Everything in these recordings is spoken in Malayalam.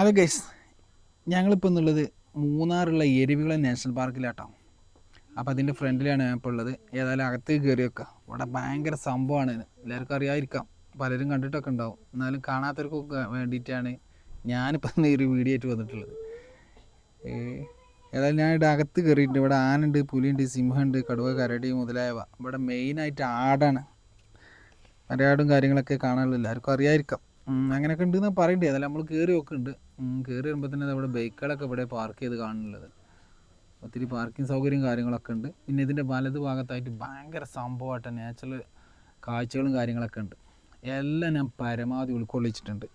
ഹലോ ഗൈസ്, ഞങ്ങളിപ്പോൾ എന്നുള്ളത് മൂന്നാറുള്ള എരുവികുളം നാഷണൽ പാർക്കിലാട്ടോ. അപ്പോൾ അതിൻ്റെ ഫ്രണ്ടിലാണ് ഞാൻ ഇപ്പോൾ ഉള്ളത്. ഏതായാലും അകത്തേക്ക് കയറി വെക്കുക. ഇവിടെ ഭയങ്കര സംഭവമാണ്. എല്ലാവർക്കും അറിയാതിരിക്കാം, പലരും കണ്ടിട്ടൊക്കെ ഉണ്ടാവും. എന്നാലും കാണാത്തവർക്കൊക്കെ വേണ്ടിയിട്ടാണ് ഞാനിപ്പോൾ ഈ ഒരു വീഡിയോ ആയിട്ട് വന്നിട്ടുള്ളത്. ഏതായാലും ഞാൻ ഇവിടെ അകത്ത് കയറിയിട്ടുണ്ട്. ഇവിടെ ആനുണ്ട്, പുലിയുണ്ട്, സിംഹമുണ്ട്, കടുവ, കരടി മുതലായവ. ഇവിടെ മെയിനായിട്ട് ആടാണ്. മരയാടും കാര്യങ്ങളൊക്കെ കാണാനുള്ളത് എല്ലാവർക്കും അറിയാതിരിക്കാം. അങ്ങനെയൊക്കെ ഉണ്ടെന്ന് പറയുന്നുണ്ട്. ഏതായാലും നമ്മൾ കയറി നോക്കുന്നുണ്ട്. കയറി വരുമ്പോൾ തന്നെ അവിടെ ബൈക്കുകളൊക്കെ ഇവിടെ പാർക്ക് ചെയ്ത് കാണുന്നുള്ളത്. ഒത്തിരി പാർക്കിംഗ് സൗകര്യം കാര്യങ്ങളൊക്കെ ഉണ്ട്. പിന്നെ ഇതിൻ്റെ വലത് ഭാഗത്തായിട്ട് ഭയങ്കര സംഭവമായിട്ട് നാച്ചുറൽ കാഴ്ചകളും കാര്യങ്ങളൊക്കെ ഉണ്ട്. എല്ലാം ഞാൻ പരമാവധി ഉൾക്കൊള്ളിച്ചിട്ടുണ്ട്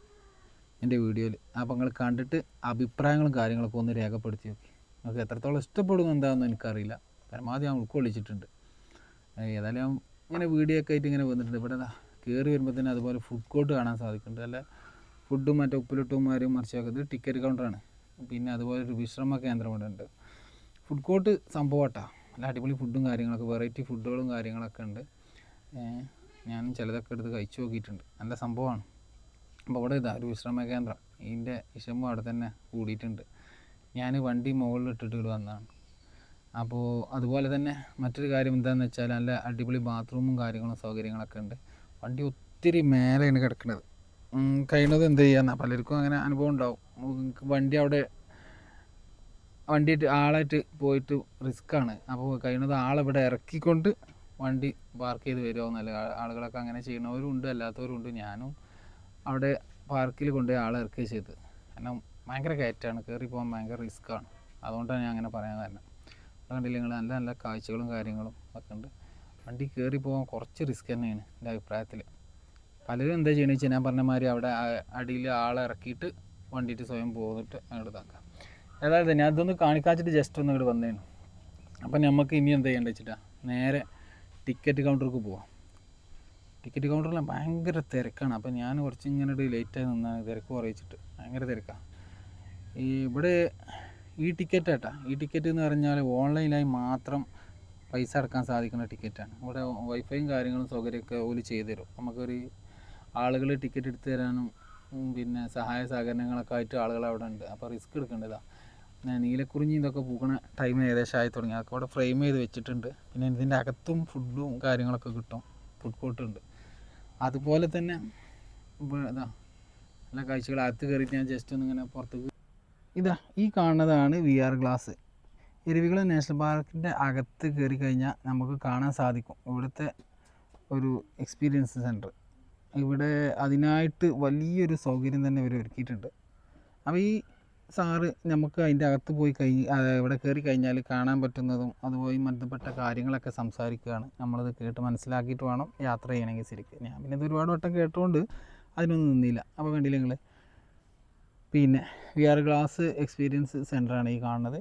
എൻ്റെ വീഡിയോയിൽ. അപ്പോൾ നിങ്ങൾ കണ്ടിട്ട് അഭിപ്രായങ്ങളും കാര്യങ്ങളൊക്കെ ഒന്ന് രേഖപ്പെടുത്തി നോക്കി. നിങ്ങൾക്ക് എത്രത്തോളം ഇഷ്ടപ്പെടുന്നു എന്താണെന്ന് എനിക്കറിയില്ല. പരമാവധി ഞാൻ ഉൾക്കൊള്ളിച്ചിട്ടുണ്ട്. ഏതായാലും ഞാൻ ഇങ്ങനെ വീഡിയോ ഒക്കെ ആയിട്ട് ഇങ്ങനെ വന്നിട്ടുണ്ട്. ഇവിടെ കയറി വരുമ്പോൾ തന്നെ അതുപോലെ ഫുഡ് കോർട്ട് കാണാൻ സാധിക്കുന്നുണ്ട്. അല്ല ഫുഡും മറ്റേ ഉപ്പിലിട്ടുമാരും മറിച്ചൊക്കെ. ഇത് ടിക്കറ്റ് കൗണ്ടറാണ്. പിന്നെ അതുപോലെ ഒരു വിശ്രമ കേന്ദ്രം ഇവിടെ ഉണ്ട്. ഫുഡ് കോർട്ട് സംഭവമാട്ടാ. നല്ല അടിപൊളി ഫുഡും കാര്യങ്ങളൊക്കെ, വെറൈറ്റി ഫുഡുകളും കാര്യങ്ങളൊക്കെ ഉണ്ട്. ഞാൻ ചിലതൊക്കെ എടുത്ത് കഴിച്ചു നോക്കിയിട്ടുണ്ട്. നല്ല സംഭവമാണ്. അപ്പോൾ ഇവിടെ ഇതാ ഒരു വിശ്രമ കേന്ദ്രം. ഇതിൻ്റെ വിഷമം അവിടെ തന്നെ കൂടിയിട്ടുണ്ട്. ഞാൻ വണ്ടി മുകളിൽ ഇട്ടിട്ട് ഇവിടെ വന്നതാണ്. അപ്പോൾ അതുപോലെ തന്നെ മറ്റൊരു കാര്യം എന്താണെന്ന് വെച്ചാൽ നല്ല അടിപൊളി ബാത്റൂമും കാര്യങ്ങളും സൗകര്യങ്ങളൊക്കെ ഉണ്ട്. വണ്ടി ഒത്തിരി മേലെയാണ് കിടക്കുന്നത്. കഴിയുന്നത് എന്ത് ചെയ്യാന്ന, പലർക്കും അങ്ങനെ അനുഭവം ഉണ്ടാവും. വണ്ടി അവിടെ ആളായിട്ട് പോയിട്ട് റിസ്ക്കാണ്. അപ്പോൾ കഴിയുന്നത് ആളിവിടെ ഇറക്കിക്കൊണ്ട് വണ്ടി പാർക്ക് ചെയ്ത് വരുമോന്നല്ല. ആളുകളൊക്കെ അങ്ങനെ ചെയ്യുന്നവരും ഉണ്ട്, അല്ലാത്തവരും ഉണ്ട്. ഞാനും അവിടെ പാർക്കിൽ കൊണ്ടുപോയി ആളെ ഇറക്കുകയും ചെയ്ത്. കാരണം ഭയങ്കര കയറ്റമാണ്, കയറി പോകാൻ ഭയങ്കര റിസ്ക്കാണ്. അതുകൊണ്ടാണ് ഞാൻ അങ്ങനെ പറയാൻ കാരണം. കണ്ടില്ല നിങ്ങൾ, നല്ല നല്ല കാഴ്ചകളും കാര്യങ്ങളും ഒക്കെ ഉണ്ട്. വണ്ടി കയറി പോകാൻ കുറച്ച് റിസ്ക് തന്നെയാണ് എൻ്റെ അഭിപ്രായത്തിൽ. പലരും എന്താ ചെയ്യണമെന്ന് വെച്ചാൽ ഞാൻ പറഞ്ഞ മാതിരി അവിടെ അടിയിൽ ആളെ ഇറക്കിയിട്ട് വണ്ടിയിട്ട് സ്വയം പോന്നിട്ട് അങ്ങോട്ട് ഇതാക്കാം. ഏതായത് ഞാൻ അതൊന്ന് കാണിക്കാച്ചിട്ട് ജസ്റ്റ് ഒന്ന് ഇങ്ങോട്ട് വന്നേനു. അപ്പം നമുക്ക് ഇനി എന്താ ചെയ്യേണ്ടത് വെച്ചിട്ടാ നേരെ ടിക്കറ്റ് കൗണ്ടർക്ക് പോവാം. ടിക്കറ്റ് കൗണ്ടറിൽ ഭയങ്കര തിരക്കാണ്. അപ്പം ഞാൻ കുറച്ച് ഇങ്ങനെ ലേറ്റായി നിന്നാണ്, തിരക്ക് കുറയിച്ചിട്ട്. ഭയങ്കര തിരക്കാണ് ഇവിടെ. ഈ ടിക്കറ്റ് ഏട്ടാ, ഈ ടിക്കറ്റ് എന്ന് പറഞ്ഞാൽ ഓൺലൈനായി മാത്രം പൈസ അടക്കാൻ സാധിക്കുന്ന ടിക്കറ്റാണ്. ഇവിടെ വൈഫൈയും കാര്യങ്ങളും സൗകര്യമൊക്കെ ഓല് ചെയ്തു തരും. നമുക്കൊരു ആളുകൾ ടിക്കറ്റ് എടുത്തു തരാനും പിന്നെ സഹായ സഹകരണങ്ങളൊക്കെ ആയിട്ട് ആളുകൾ അവിടെ ഉണ്ട്. അപ്പോൾ റിസ്ക് എടുക്കേണ്ടതാണ്. നീലക്കുറിഞ്ഞി ഇതൊക്കെ പൂക്കണ ടൈം ഏകദേശം ആയി തുടങ്ങി. അതൊക്കെ അവിടെ ഫ്രെയിം ചെയ്ത് വെച്ചിട്ടുണ്ട്. പിന്നെ ഇതിൻ്റെ അകത്തും ഫുഡും കാര്യങ്ങളൊക്കെ കിട്ടും. ഫുഡ് കോർട്ടുണ്ട്. അതുപോലെ തന്നെ ഇതാ നല്ല കാഴ്ചകൾ. അകത്ത് കയറിയിട്ട് ഞാൻ ജസ്റ്റ് ഒന്നിങ്ങനെ പുറത്തേക്ക് ഇതാ ഈ കാണുന്നതാണ് VR ഗ്ലാസ്. എരുവികുളം നാഷണൽ പാർക്കിൻ്റെ അകത്ത് കയറി കഴിഞ്ഞാൽ നമുക്ക് കാണാൻ സാധിക്കും ഇവിടുത്തെ ഒരു എക്സ്പീരിയൻസ് സെൻറ്റർ. ഇവിടെ അതിനായിട്ട് വലിയൊരു സൗകര്യം തന്നെ ഇവർ ഒരുക്കിയിട്ടുണ്ട്. അപ്പോൾ ഈ സാറ് നമുക്ക് അതിൻ്റെ അകത്ത് പോയി ഇവിടെ കയറി കഴിഞ്ഞാൽ കാണാൻ പറ്റുന്നതും അതുപോലെ ബന്ധപ്പെട്ട കാര്യങ്ങളൊക്കെ സംസാരിക്കുകയാണ്. നമ്മളത് കേട്ട് മനസ്സിലാക്കിയിട്ട് വേണം യാത്ര ചെയ്യണമെങ്കിൽ ശരിക്കും. ഞാൻ പിന്നെ ഇത് ഒരുപാട് വട്ടം കേട്ടുകൊണ്ട് അതിനൊന്നും നിന്നില്ല. അപ്പോൾ കണ്ടില്ല നിങ്ങൾ, പിന്നെ VR ഗ്ലാസ് എക്സ്പീരിയൻസ് സെൻ്ററാണ് ഈ കാണുന്നത്.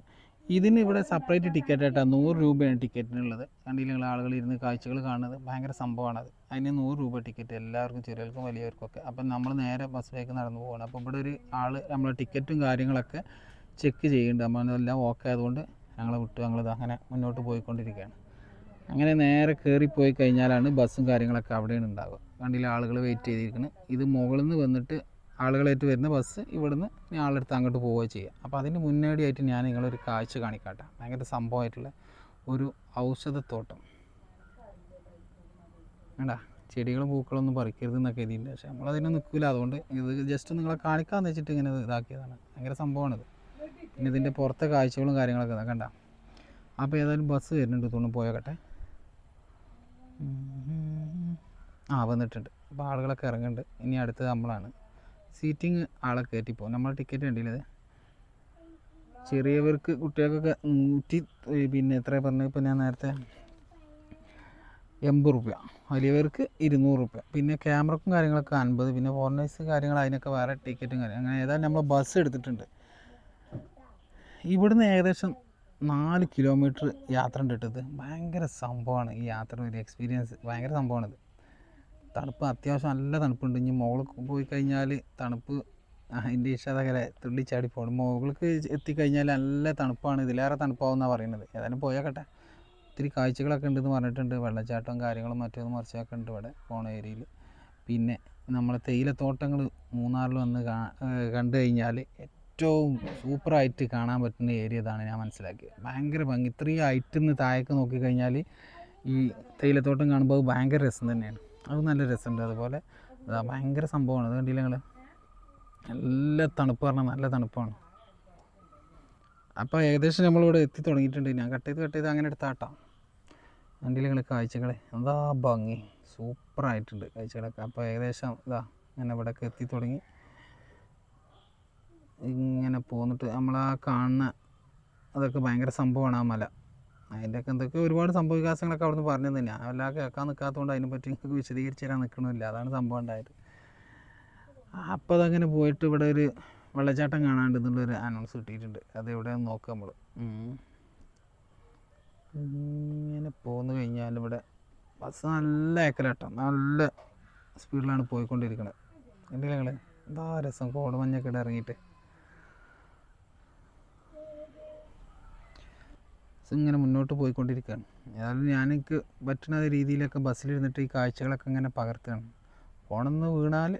ഇതിന് ഇവിടെ സെപ്പറേറ്റ് ടിക്കറ്റ് ആയിട്ടാണ് 100 രൂപയാണ് ടിക്കറ്റിനുള്ളത്. കണ്ടില്ല നിങ്ങൾ, ആളുകൾ ഇരുന്ന് കാഴ്ചകൾ കാണുന്നത് ഭയങ്കര സംഭവമാണത്. അതിന് 100 രൂപ ടിക്കറ്റ്, എല്ലാവർക്കും ചെറിയവർക്കും വലിയവർക്കൊക്കെ. അപ്പം നമ്മൾ നേരെ ബസ്സിലേക്ക് നടന്നു പോകണം. അപ്പോൾ ഇവിടെ ഒരു ആൾ നമ്മളെ ടിക്കറ്റും കാര്യങ്ങളൊക്കെ ചെക്ക് ചെയ്യുന്നുണ്ട്. നമ്മളെല്ലാം ഓക്കെ ആയതുകൊണ്ട് ഞങ്ങളെ വിട്ട് ഞങ്ങളിത് അങ്ങനെ മുന്നോട്ട് പോയിക്കൊണ്ടിരിക്കുകയാണ്. അങ്ങനെ നേരെ കയറിപ്പോയി കഴിഞ്ഞാലാണ് ബസ്സും കാര്യങ്ങളൊക്കെ അവിടെയാണ് ഉണ്ടാവുക. കണ്ടില്ല ആളുകൾ വെയിറ്റ് ചെയ്തിരിക്കുന്നത്. ഇത് മുകളിൽ നിന്ന് വന്നിട്ട് ആളുകളായിട്ട് വരുന്ന ബസ് ഇവിടുന്ന് ആളെടുത്ത് അങ്ങോട്ട് പോവുകയോ ചെയ്യുക. അപ്പോൾ അതിന് മുന്നോടിയായിട്ട് ഞാൻ നിങ്ങളൊരു കാഴ്ച കാണിക്കാട്ടെ. ഭയങ്കര സംഭവമായിട്ടുള്ള ഒരു ഔഷധത്തോട്ടം വേണ്ടാ. ചെടികളും പൂക്കളൊന്നും പറിക്കരുത് എന്നൊക്കെ എഴുതിയിട്ടുണ്ട്. പക്ഷേ നമ്മളതിന് നിൽക്കില്ല. അതുകൊണ്ട് ഇത് ജസ്റ്റ് നിങ്ങളെ കാണിക്കാമെന്ന് വെച്ചിട്ട് ഇങ്ങനെ ഇതാക്കിയതാണ്. ഭയങ്കര സംഭവമാണിത്. പിന്നെ ഇതിൻ്റെ പുറത്തെ കാഴ്ചകളും കാര്യങ്ങളൊക്കെ കണ്ട. അപ്പോൾ ഏതായാലും ബസ് വരുന്നുണ്ട് തോന്നുന്നു, പോയോക്കട്ടെ. വന്നിട്ടുണ്ട്. അപ്പോൾ ആളുകളൊക്കെ ഇറങ്ങുന്നുണ്ട്. ഇനി അടുത്തത് നമ്മളാണ്. സീറ്റിങ് ആളെ കയറ്റിപ്പോകും. നമ്മൾ ടിക്കറ്റ് കണ്ടില്ലേ, ചെറിയവർക്ക് കുട്ടികൾക്കൊക്കെ 100 പിന്നെ എത്ര പറഞ്ഞത്, ഇപ്പോൾ ഞാൻ നേരത്തെ 80 രൂപ, വലിയവർക്ക് 200 രൂപ. പിന്നെ ക്യാമറക്കും കാര്യങ്ങളൊക്കെ 50. പിന്നെ ഫോറിനേഴ്സ് കാര്യങ്ങൾ അതിനൊക്കെ വേറെ ടിക്കറ്റും കാര്യം. അങ്ങനെ ഏതായാലും നമ്മൾ ബസ് എടുത്തിട്ടുണ്ട്. ഇവിടുന്ന് ഏകദേശം 4 കിലോമീറ്റർ യാത്ര ഉണ്ടിട്ടത്. ഭയങ്കര സംഭവമാണ് ഈ യാത്ര, ഒരു എക്സ്പീരിയൻസ്. ഭയങ്കര സംഭവമാണിത്. തണുപ്പ് അത്യാവശ്യം നല്ല തണുപ്പുണ്ട്. ഇനി മുകളിൽ പോയി കഴിഞ്ഞാൽ തണുപ്പ് അതിൻ്റെ ഇഷ്ടതകരെ തുള്ളിച്ചാടി പോകണം. മുകൾക്ക് എത്തിക്കഴിഞ്ഞാൽ നല്ല തണുപ്പാണ്, ഇതിലേറെ തണുപ്പാവുമെന്നാണ് പറയുന്നത്. ഏതായാലും പോയാക്കട്ടെ. ഒത്തിരി കാഴ്ചകളൊക്കെ ഉണ്ടെന്ന് പറഞ്ഞിട്ടുണ്ട്. വെള്ളച്ചാട്ടവും കാര്യങ്ങളും മറ്റൊന്നും മറിച്ചൊക്കെ ഉണ്ട് ഇവിടെ പോണ ഏരിയയിൽ. പിന്നെ നമ്മളെ തേയിലത്തോട്ടങ്ങൾ മൂന്നാറിൽ വന്ന് കണ്ടു കഴിഞ്ഞാൽ ഏറ്റവും സൂപ്പറായിട്ട് കാണാൻ പറ്റുന്ന ഏരിയ ഇതാണ് ഞാൻ മനസ്സിലാക്കിയത്. ഭയങ്കര ഭംഗി. ഇത്രയും ഹൈറ്റിൽ നിന്ന് താഴേക്ക് നോക്കിക്കഴിഞ്ഞാൽ ഈ തേയിലത്തോട്ടം കാണുമ്പോൾ അത് ഭയങ്കര രസം തന്നെയാണ്. അത് നല്ല രസമുണ്ട്. അതുപോലെ ഭയങ്കര സംഭവമാണ്. അത് കണ്ടില്ല നിങ്ങൾ? നല്ല തണുപ്പ് പറഞ്ഞാൽ നല്ല തണുപ്പാണ്. അപ്പോൾ ഏകദേശം നമ്മളിവിടെ എത്തി തുടങ്ങിയിട്ടുണ്ട്. ഞാൻ കട്ട് ചെയ്ത് അങ്ങനെ എടുത്താട്ടാം. കണ്ടില്ല നിങ്ങൾ കാഴ്ചകളെ? എന്താ ഭംഗി, സൂപ്പറായിട്ടുണ്ട് കാഴ്ചകളൊക്കെ. അപ്പോൾ ഏകദേശം ഇങ്ങനെ ഇവിടെയൊക്കെ എത്തി തുടങ്ങി. ഇങ്ങനെ പോന്നിട്ട് നമ്മളാ കാണുന്ന അതൊക്കെ ഭയങ്കര സംഭവമാണ് ആ മല. അതിൻ്റെയൊക്കെ എന്തൊക്കെ ഒരുപാട് സംഭവ വികാസങ്ങളൊക്കെ അവിടെ നിന്ന് പറഞ്ഞു തന്നെ. ഞാൻ എല്ലാം കേൾക്കാൻ നിൽക്കാത്തതുകൊണ്ട് അതിനെപ്പറ്റി നിങ്ങൾക്ക് വിശദീകരിച്ച് തരാൻ നിൽക്കണമില്ല. അതാണ് സംഭവം ഉണ്ടായത്. അപ്പോൾ അതങ്ങനെ പോയിട്ട് ഇവിടെ ഒരു വെള്ളച്ചാട്ടം കാണാണ്ട് എന്നുള്ളൊരു അനൗൺസ് കിട്ടിയിട്ടുണ്ട്. അത് എവിടെയാണെന്ന് നോക്കാം നമ്മൾ. ഇങ്ങനെ പോന്നു കഴിഞ്ഞാൽ ഇവിടെ ബസ് നല്ല ഏക്കലാട്ടം, നല്ല സ്പീഡിലാണ് പോയിക്കൊണ്ടിരിക്കുന്നത്. കണ്ടില്ല നിങ്ങൾ? എന്താ രസം, കോടമഞ്ഞൊക്കെ ഇവിടെ ഇറങ്ങിയിട്ട്. ഇങ്ങനെ മുന്നോട്ട് പോയിക്കൊണ്ടിരിക്കുകയാണ്. ഏതായാലും എനിക്ക് പറ്റുന്ന രീതിയിലൊക്കെ ബസ്സിലിരുന്നിട്ട് ഈ കാഴ്ചകളൊക്കെ ഇങ്ങനെ പകർത്തുകയാണ്. ഫോണൊന്ന് വീണാൽ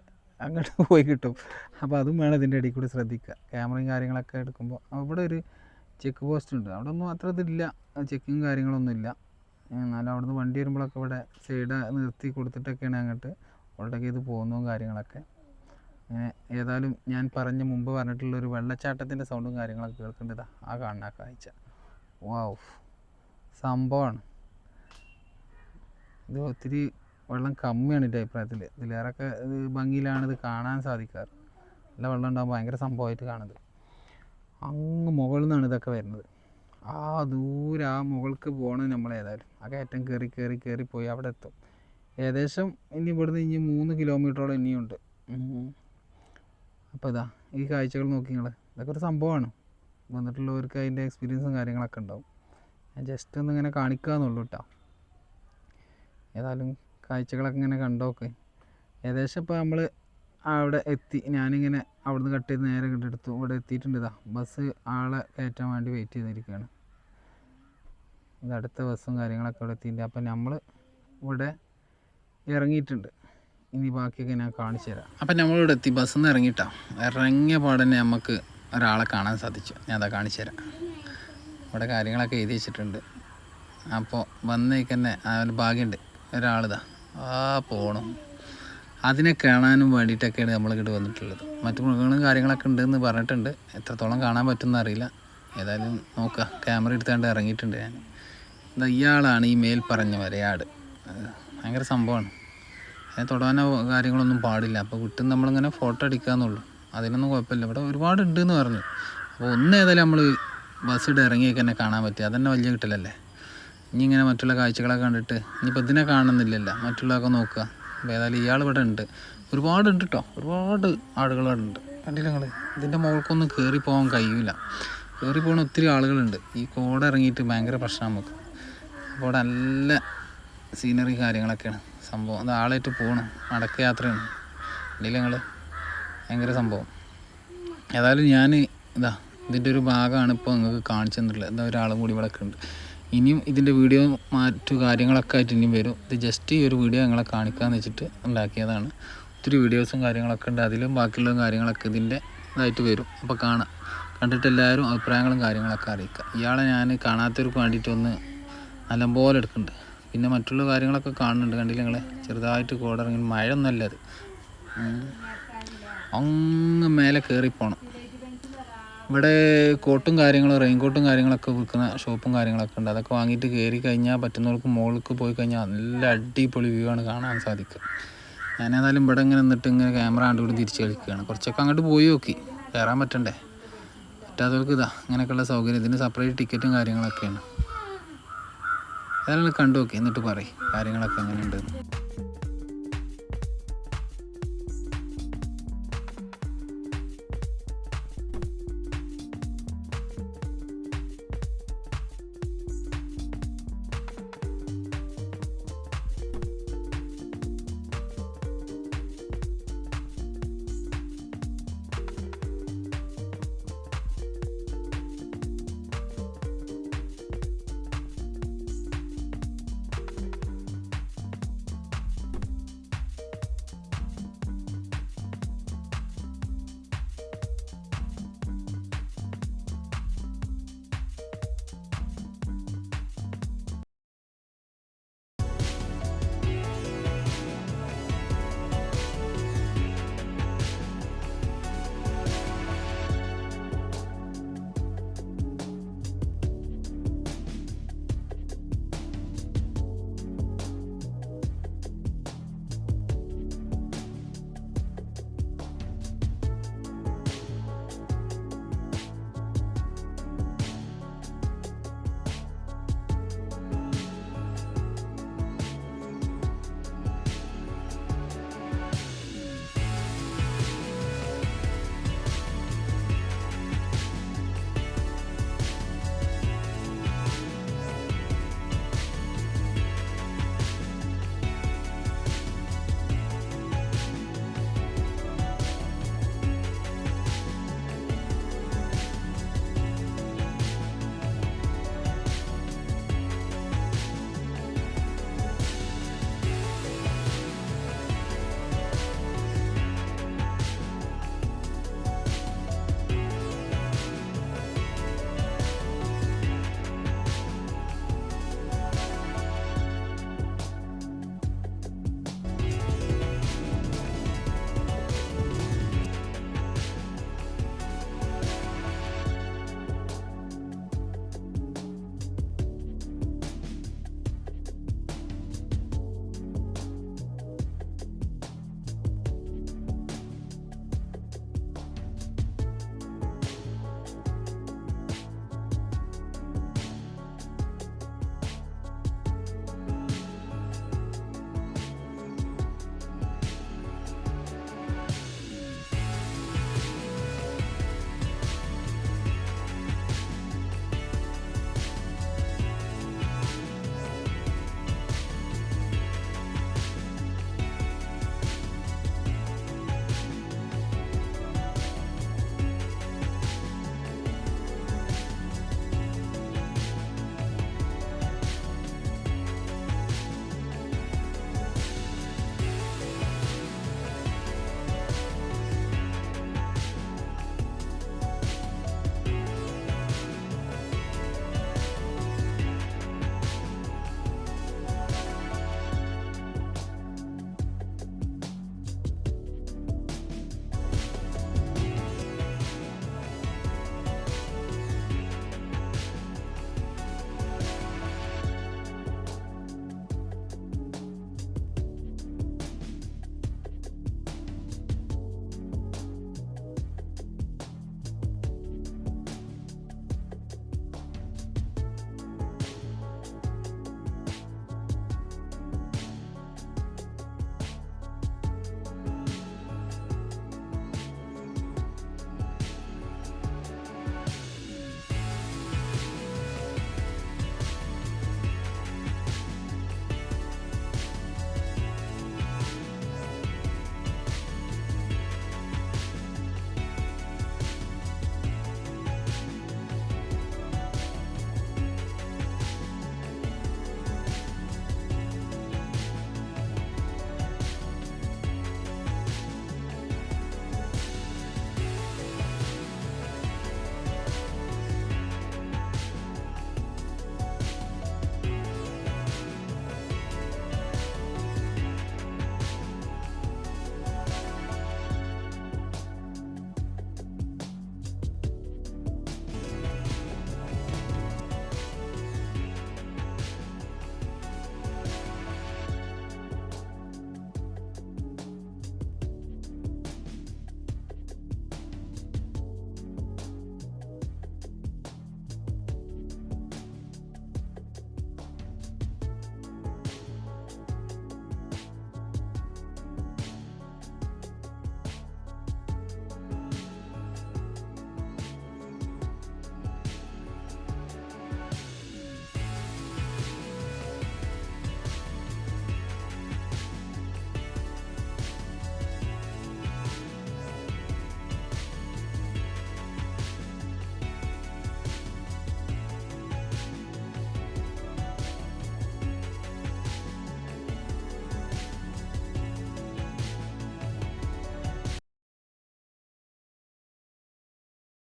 അങ്ങോട്ട് പോയി കിട്ടും. അപ്പോൾ അതും വേണം ഇതിൻ്റെ ഇടയിൽ കൂടി ശ്രദ്ധിക്കുക. ക്യാമറയും കാര്യങ്ങളൊക്കെ എടുക്കുമ്പോൾ അവിടെ ഒരു ചെക്ക് പോസ്റ്റ് ഉണ്ട്. അവിടെ ഒന്നും അത്ര ഇതില്ല, ചെക്കിങ് കാര്യങ്ങളൊന്നുമില്ല. എന്നാലും അവിടെ നിന്ന് വണ്ടി വരുമ്പോഴൊക്കെ ഇവിടെ സൈഡ് നിർത്തി കൊടുത്തിട്ടൊക്കെയാണ് അങ്ങോട്ട് ഓൾറെഡി ഇത് പോകുന്നതും കാര്യങ്ങളൊക്കെ. ഏതായാലും ഞാൻ മുമ്പ് പറഞ്ഞിട്ടുള്ളൊരു വെള്ളച്ചാട്ടത്തിൻ്റെ സൗണ്ടും കാര്യങ്ങളൊക്കെ കേൾക്കേണ്ടതാണ് ആ കാണുന്ന കാഴ്ച. വാവ്, സംഭവമാണ് ഇത്. ഒത്തിരി വെള്ളം കമ്മിയാണ് എൻ്റെ അഭിപ്രായത്തിൽ. ഇതിലേറെയൊക്കെ ഇത് ഭംഗിയിലാണ് ഇത് കാണാൻ സാധിക്കാറ്. നല്ല വെള്ളം ഉണ്ടാകുമ്പോൾ ഭയങ്കര സംഭവമായിട്ട് കാണുന്നത്. അങ്ങ് മുകളിൽ നിന്നാണ് ഇതൊക്കെ വരുന്നത്. ആ ദൂരെ ആ മുകൾക്ക് പോകണം നമ്മൾ. ഏതായാലും ആ കയറ്റം കയറി പോയി അവിടെ എത്തും. ഏകദേശം ഇനി ഇവിടുന്ന് 3 കിലോമീറ്ററോളം ഇനിയുണ്ട്. അപ്പോൾ ഈ കാഴ്ചകൾ നോക്കി നിങ്ങൾ. ഇതൊക്കെ ഒരു സംഭവമാണ്. വന്നിട്ടുള്ളവർക്ക് അതിൻ്റെ എക്സ്പീരിയൻസും കാര്യങ്ങളൊക്കെ ഉണ്ടാവും. ഞാൻ ജസ്റ്റ് ഒന്ന് ഇങ്ങനെ കാണിക്കുക എന്നുള്ളൂ കേട്ടോ. ഏതായാലും കാഴ്ചകളൊക്കെ ഇങ്ങനെ കണ്ടോക്കെ. ഏകദേശം ഇപ്പോൾ നമ്മൾ അവിടെ എത്തി. ഞാനിങ്ങനെ അവിടുന്ന് കട്ട് ചെയ്ത് നേരെ കണ്ടെടുത്തു. ഇവിടെ എത്തിയിട്ടുണ്ട്. ബസ് ആളെ കയറ്റാൻ വേണ്ടി വെയിറ്റ് ചെയ്തിരിക്കുകയാണ്. ഇത് അടുത്ത ബസ്സും കാര്യങ്ങളൊക്കെ ഇവിടെ എത്തിയിട്ടുണ്ട്. അപ്പം നമ്മൾ ഇവിടെ ഇറങ്ങിയിട്ടുണ്ട്. ഇനി ബാക്കിയൊക്കെ ഞാൻ കാണിച്ചു തരാം. അപ്പം നമ്മളിവിടെ എത്തി. ബസ്സിൽ നിന്ന് ഇറങ്ങിയ പാടന്നെ നമുക്ക് ഒരാളെ കാണാൻ സാധിച്ചു. ഞാൻ അതാ കാണിച്ചു തരാം. ഇവിടെ കാര്യങ്ങളൊക്കെ എഴുതി വെച്ചിട്ടുണ്ട്. അപ്പോൾ വന്നേക്ക് തന്നെ ഒരു ഭാഗ്യമുണ്ട്, ഒരാളിതാ പോകണം. അതിനെ കാണാനും വേണ്ടിയിട്ടൊക്കെയാണ് നമ്മളിങ്ങോട്ട് വന്നിട്ടുള്ളത്. മറ്റു മൃഗങ്ങളും കാര്യങ്ങളൊക്കെ ഉണ്ടെന്ന് പറഞ്ഞിട്ടുണ്ട്. എത്രത്തോളം കാണാൻ പറ്റുമെന്ന് അറിയില്ല. ഏതായാലും നോക്കുക. ക്യാമറ എടുത്തുകൊണ്ട് ഇറങ്ങിയിട്ടുണ്ട് ഞാൻ. ഇയാളാണ് ഈ മേൽ പറഞ്ഞ വരയാട്. ഭയങ്കര സംഭവമാണ്. അതിനെ തൊടാനോ കാര്യങ്ങളൊന്നും പാടില്ല. അപ്പോൾ വിട്ടും നമ്മളിങ്ങനെ ഫോട്ടോ എടുക്കാമെന്നുള്ളൂ. അതിനൊന്നും കുഴപ്പമില്ല. ഇവിടെ ഒരുപാട് ഉണ്ടെന്ന് പറഞ്ഞു. അപ്പോൾ ഏതായാലും നമ്മൾ ബസ്സിട്ട് ഇറങ്ങിയൊക്കെ തന്നെ കാണാൻ പറ്റുക. അതന്നെ വലിയ കിട്ടലല്ലേ. ഇനി ഇങ്ങനെ മറ്റുള്ള കാഴ്ചകളൊക്കെ കണ്ടിട്ട് ഇനിയിപ്പോൾ ഇതിനെ കാണുന്നില്ലല്ലോ, മറ്റുള്ളതൊക്കെ നോക്കുക. അപ്പോൾ ഏതായാലും ഇയാൾ ഇവിടെ ഉണ്ട്. ഒരുപാടുണ്ട് കേട്ടോ, ഒരുപാട് ആളുകളുണ്ട്. കണ്ടില്ല നിങ്ങൾ? ഇതിൻ്റെ മുകൾക്കൊന്നും കയറി പോകാൻ കഴിയില്ല. കയറി പോകുന്ന ഒത്തിരി ആളുകളുണ്ട്. ഈ കോട ഇറങ്ങിയിട്ട് ഭയങ്കര പ്രശ്നം നമുക്ക്. അപ്പോൾ ഇവിടെ നല്ല സീനറി കാര്യങ്ങളൊക്കെയാണ് സംഭവം. അത് ആളായിട്ട് പോകണം, നടക്ക യാത്രയാണ്. കണ്ടില്ല നിങ്ങൾ? ഭയങ്കര സംഭവം. ഏതായാലും ഞാൻ ഇതിൻ്റെ ഒരു ഭാഗമാണ് ഇപ്പോൾ നിങ്ങൾക്ക് കാണിച്ചു തന്നിട്ടുള്ളത്. ഒരാളും കൂടി ഇവിടെ ഉണ്ട്. ഇനിയും ഇതിൻ്റെ വീഡിയോ മറ്റു കാര്യങ്ങളൊക്കെ ആയിട്ട് ഇനിയും വരും. ഇത് ജസ്റ്റ് ഈ ഒരു വീഡിയോ ഞങ്ങളെ കാണിക്കാമെന്ന് വെച്ചിട്ട് ഉണ്ടാക്കിയതാണ്. ഒത്തിരി വീഡിയോസും കാര്യങ്ങളൊക്കെ ഉണ്ട്. അതിലും ബാക്കിയുള്ള കാര്യങ്ങളൊക്കെ ഇതിൻ്റെ ഇതായിട്ട് വരും. അപ്പോൾ കണ്ടിട്ട് എല്ലാവരും അഭിപ്രായങ്ങളും കാര്യങ്ങളൊക്കെ അറിയിക്കുക. ഇയാളെ ഞാൻ കാണാത്തവർക്ക് വേണ്ടിയിട്ടൊന്ന് നല്ലപോലെ എടുക്കുന്നുണ്ട്. പിന്നെ മറ്റുള്ള കാര്യങ്ങളൊക്കെ കാണുന്നുണ്ട്. കണ്ടില്ല നിങ്ങൾ? ചെറുതായിട്ട് കോടിറങ്ങി. മഴ ഒന്നുമല്ല അത്. അങ്ങ് മേലെ കയറിപ്പോണം. ഇവിടെ കോട്ടും കാര്യങ്ങളും റെയിൻ കോട്ടും കാര്യങ്ങളൊക്കെ വിൽക്കുന്ന ഷോപ്പും കാര്യങ്ങളൊക്കെ ഉണ്ട്. അതൊക്കെ വാങ്ങിയിട്ട് കയറി കഴിഞ്ഞാൽ പറ്റുന്നവർക്ക് മുകളിലേക്ക് പോയി കഴിഞ്ഞാൽ നല്ല അടിപൊളി വ്യൂ ആണ് കാണാൻ സാധിക്കുക. ഞാനേതായാലും ഇവിടെ ഇങ്ങനെ നിന്നിട്ട് ഇങ്ങനെ ക്യാമറ കണ്ടുകൂടി തിരിച്ച് കളിക്കുകയാണ്. കുറച്ചൊക്കെ അങ്ങോട്ട് പോയി നോക്കി, കയറാൻ പറ്റണ്ടേ. പറ്റാത്തവർക്ക് ഇങ്ങനെയൊക്കെയുള്ള സൗകര്യം. ഇതിന് സെപ്പറേറ്റ് ടിക്കറ്റും കാര്യങ്ങളൊക്കെയാണ്. ഏതായാലും കണ്ടു നോക്കി എന്നിട്ട് പറയും കാര്യങ്ങളൊക്കെ എങ്ങനെയുണ്ട്.